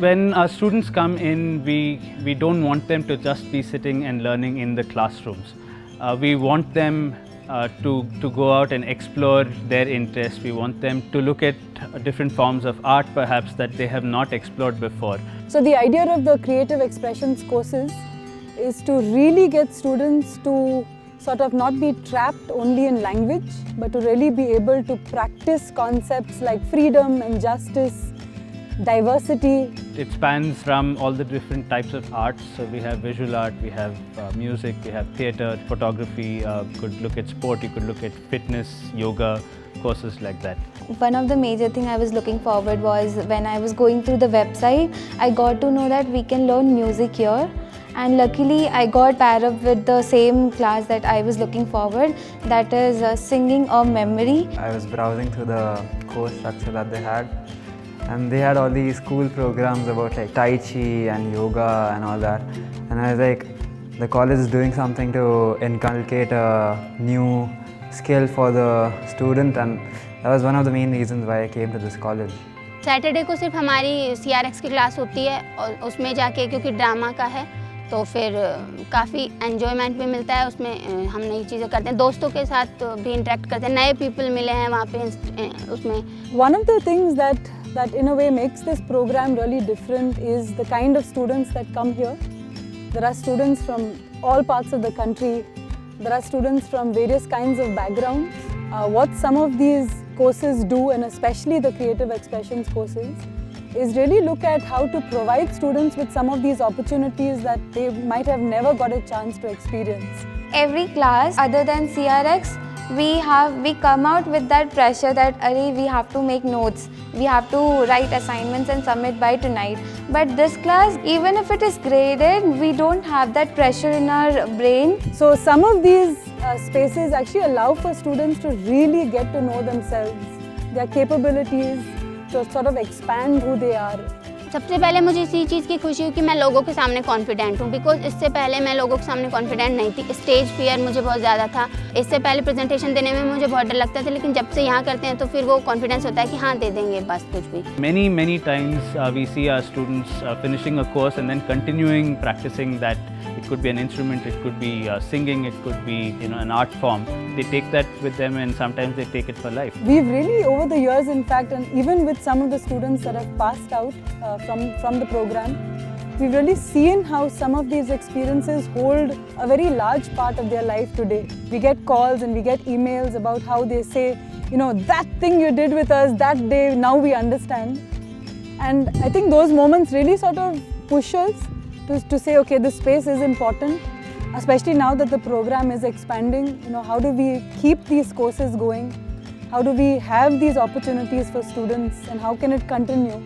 When our students come in, we don't want them to just be sitting and learning in the classrooms. We want them to go out and explore their interests. We want them to look at different forms of art perhaps that they have not explored before. So the idea of the creative expressions courses is to really get students to sort of not be trapped only in language, but to really be able to practice concepts like freedom and justice, diversity. It spans from all the different types of arts. So we have visual art, we have music, we have theatre, photography, you could look at sport, you could look at fitness, yoga, courses like that. One of the major things I was looking forward was when I was going through the website, I got to know that we can learn music here. And luckily I got paired up with the same class that I was looking forward, that is singing or memory. I was browsing through the course structure that they had, and they had all these cool programs about like Tai Chi and yoga and all that. And I was like, the college is doing something to inculcate a new skill for the student, and that was one of the main reasons why I came to this college. Saturday को सिर्फ हमारी CRX की class होती है और उसमें जाके क्योंकि ड्रामा का है तो फिर काफ़ी एन्जॉयमेंट भी मिलता है, उसमें हम नई चीज़ें करते हैं, दोस्तों के साथ भी इंटरेक्ट करते हैं, नए पीपल मिले हैं वहाँ पे उसमें. One of the things that in a way makes this program really different is the kind of students that come here. There are students from all parts of the country. There are students from various kinds of backgrounds. What some of these courses do, and especially the creative expressions courses, is really look at how to provide students with some of these opportunities that they might have never got a chance to experience. Every class other than CRX, we come out with that pressure that we have to make notes, we have to write assignments and submit by tonight. But this class, even if it is graded, we don't have that pressure in our brain. So some of these spaces actually allow for students to really get to know themselves, their capabilities, to sort of expand who they are. सबसे पहले मुझे इसी चीज़ की खुशी हुई कि मैं लोगों के सामने कॉन्फिडेंट हूँ, बिकॉज इससे पहले मैं लोगों के सामने कॉन्फिडेंट नहीं थी. स्टेज फियर मुझे बहुत ज़्यादा था. इससे पहले प्रेजेंटेशन देने में मुझे बहुत डर लगता था, लेकिन जब से यहाँ करते हैं तो फिर वो कॉन्फिडेंस होता है कि हाँ दे देंगे बस कुछ भी. Many times we see our students finishing a course and then continuing practicing that. It could be an instrument, it could be singing, it could be an art form. They take that with them and sometimes they take it for life. We've really over the years, in fact, and even with some of the students that have passed out from the program, we've really seen how some of these experiences hold a very large part of their life today. We get calls and we get emails about how they say, that thing you did with us that day, now we understand. And I think those moments really sort of push us to say, okay, this space is important, especially now that the program is expanding. How do we keep these courses going? How do we have these opportunities for students, and how can it continue?